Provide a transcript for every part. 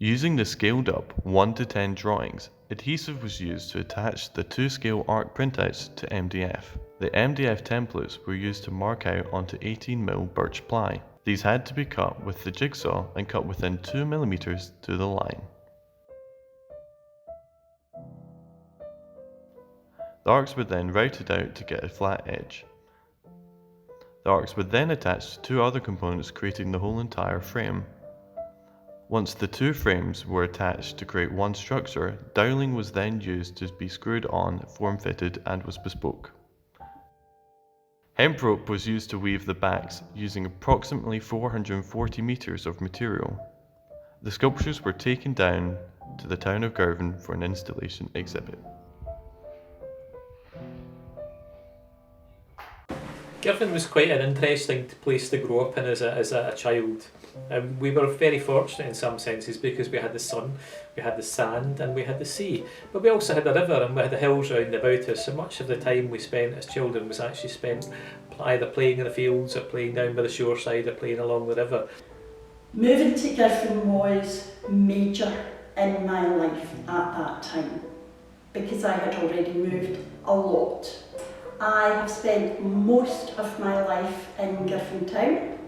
Using the scaled up 1 to 10 drawings, adhesive was used to attach the 2-scale arc printouts to MDF. The MDF templates were used to mark out onto 18mm birch ply. These had to be cut with the jigsaw and cut within 2mm to the line. The arcs were then routed out to get a flat edge. The arcs were then attached to 2 other components, creating the whole entire frame. Once the 2 frames were attached to create one structure, doweling was then used to be screwed on, form-fitted, and was bespoke. Hemp rope was used to weave the backs, using approximately 440 metres of material. The sculptures were taken down to the town of Girvan for an installation exhibit. Girvan was quite an interesting place to grow up in as a child. We were very fortunate in some senses because we had the sun, we had the sand and we had the sea. But we also had the river and we had the hills round about us, so much of the time we spent as children was actually spent either playing in the fields or playing down by the shore side or playing along the river. Moving to Girvan was major in my life at that time because I had already moved a lot. I have spent most of my life in Girvan town,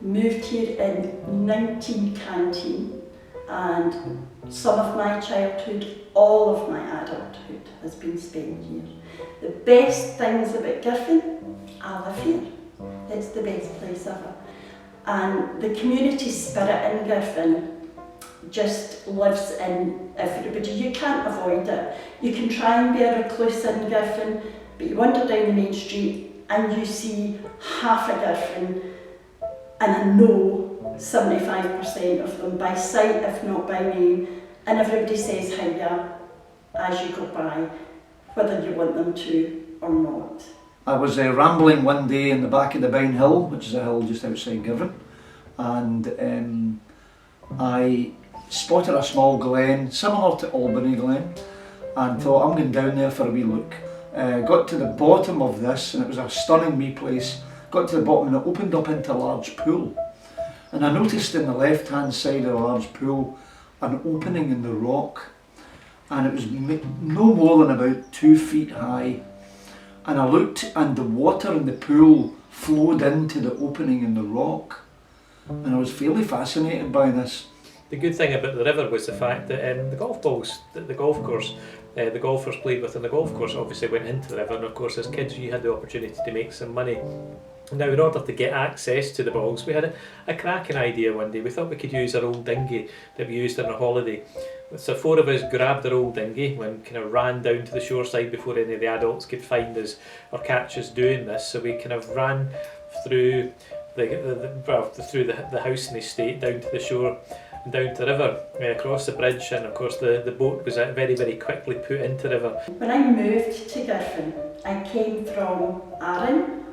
moved here in 19canteen, and some of my childhood, all of my adulthood has been spent here. The best things about Girvan, I live here. It's the best place ever. And the community spirit in Girvan just lives in everybody. You can't avoid it. You can try and be a recluse in Girvan, but you wander down the main street and you see half a Girvan, and I know 75% of them by sight, if not by name, and everybody says hiya as you go by, whether you want them to or not. I was rambling one day in the back of the Bine Hill, which is a hill just outside Girvan, and I spotted a small glen, similar to Albany Glen, and thought I'm going down there for a wee look. Got to the bottom of this, and it was a stunning wee place. Got to the bottom and it opened up into a large pool. And I noticed in the left hand side of the large pool an opening in the rock, and it was no more than about 2 feet high. And I looked and the water in the pool flowed into the opening in the rock, and I was fairly fascinated by this. The good thing about the river was the fact that the golf balls, the golf course, the golfers played with on the golf course obviously went into the river, and of course as kids you had the opportunity to make some money. Now in order to get access to the balls we had a cracking idea one day. We thought we could use our old dinghy that we used on a holiday. So 4 of us grabbed our old dinghy and kind of ran down to the shore side before any of the adults could find us or catch us doing this. So we kind of ran through the house and estate down to the shore and down to the river, across the bridge, and of course the boat was very, very quickly put into the river. When I moved to Girvan, I came from Arran,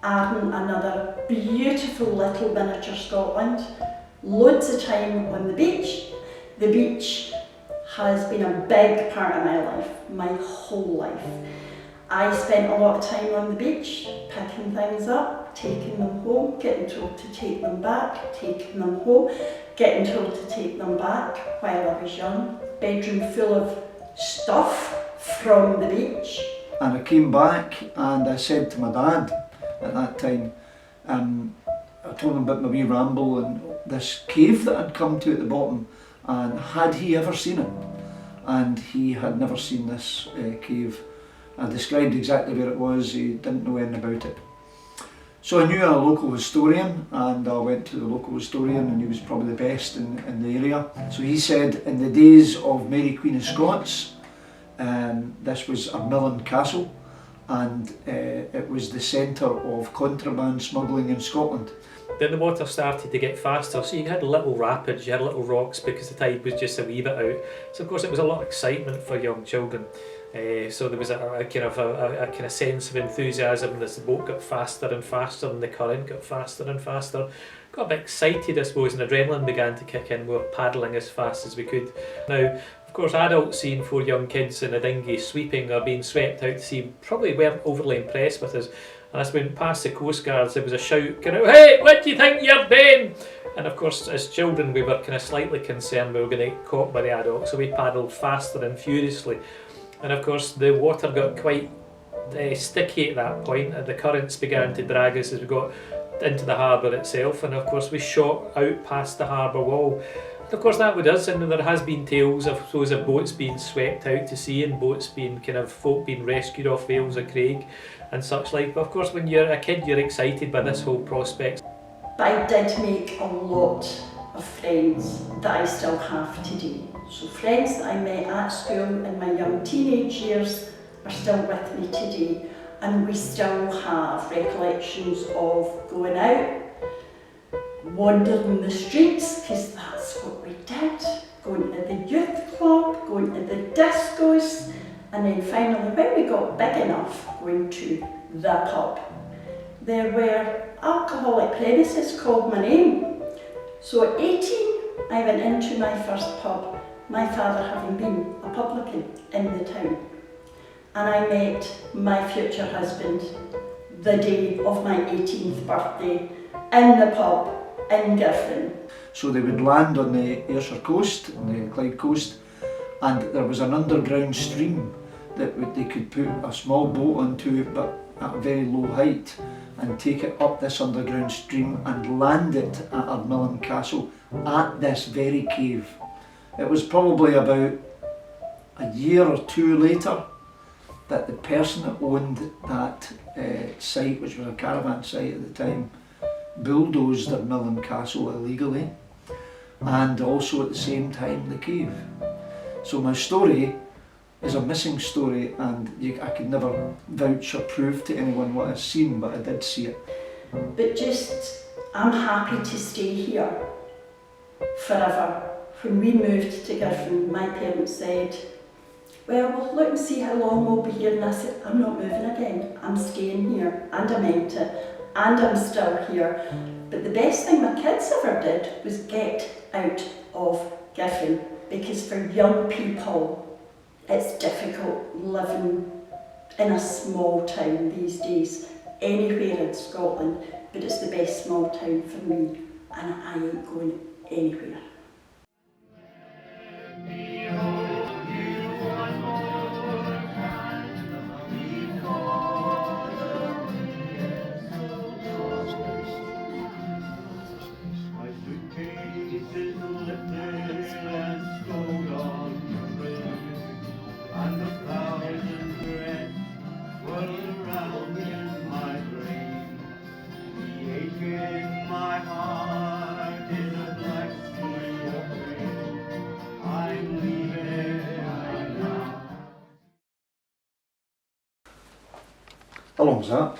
another beautiful little miniature Scotland, loads of time on the beach. The beach has been a big part of my life, my whole life. I spent a lot of time on the beach, picking things up, taking them home, getting told to take them back, taking them home, getting told to take them back while I was young. Bedroom full of stuff from the beach. And I came back and I said to my dad at that time, I told him about my wee ramble and this cave that I'd come to at the bottom, and had he ever seen it? And he had never seen this cave. I described exactly where it was, he didn't know anything about it. So I knew a local historian, and I went to the local historian, and he was probably the best in the area. So he said in the days of Mary Queen of Scots, this was a Millen castle, and it was the centre of contraband smuggling in Scotland. Then the water started to get faster, so you had little rapids, you had little rocks because the tide was just a wee bit out. So of course it was a lot of excitement for young children. So there was a kind of sense of enthusiasm as the boat got faster and faster and the current got faster and faster. Got a bit excited I suppose, and adrenaline began to kick in. We were paddling as fast as we could. Now of course adults seeing 4 young kids in a dinghy sweeping or being swept out to sea probably weren't overly impressed with us. And as we went past the Coast Guards, there was a shout, kind of, "Hey, what do you think you're doing?" And of course, as children, we were kind of slightly concerned we were going to get caught by the adults, so we paddled faster and furiously. And of course, the water got quite sticky at that point, and the currents began to drag us as we got into the harbour itself. And of course, we shot out past the harbour wall. And of course, that with us, and there has been tales of those of boats being swept out to sea and boats being kind of folk being rescued off Wales or Craig and such like. But of course, when you're a kid, you're excited by this whole prospect. But I did make a lot of friends that I still have today. So friends that I met at school in my young teenage years are still with me today, and we still have recollections of going out, wandering the streets, because that's what we did, going to the youth club, going to the discos, and then finally when we got big enough, going to the pub. There were alcoholic premises called my name. So at 18 I went into my first pub, my father having been a publican in the town. And I met my future husband the day of my 18th birthday in the pub in Girvan. So they would land on the Ayrshire coast, on the Clyde coast, and there was an underground stream that they could put a small boat onto, but at a very low height, and take it up this underground stream and land it at Ardmillan Castle at this very cave. It was probably about a year or two later that the person that owned that site, which was a caravan site at the time, bulldozed Ardmillan Castle illegally, and also at the same time the cave. So my story is a missing story, and I could never vouch or prove to anyone what I've seen, but I did see it. But just, I'm happy to stay here forever. When we moved to Girvan, my parents said, well, we'll look and see how long we'll be here. And I said, I'm not moving again. I'm staying here. And I meant it. And I'm still here. But the best thing my kids ever did was get out of Girvan. Because for young people, it's difficult living in a small town these days, anywhere in Scotland. But it's the best small town for me. And I ain't going anywhere. How long's that?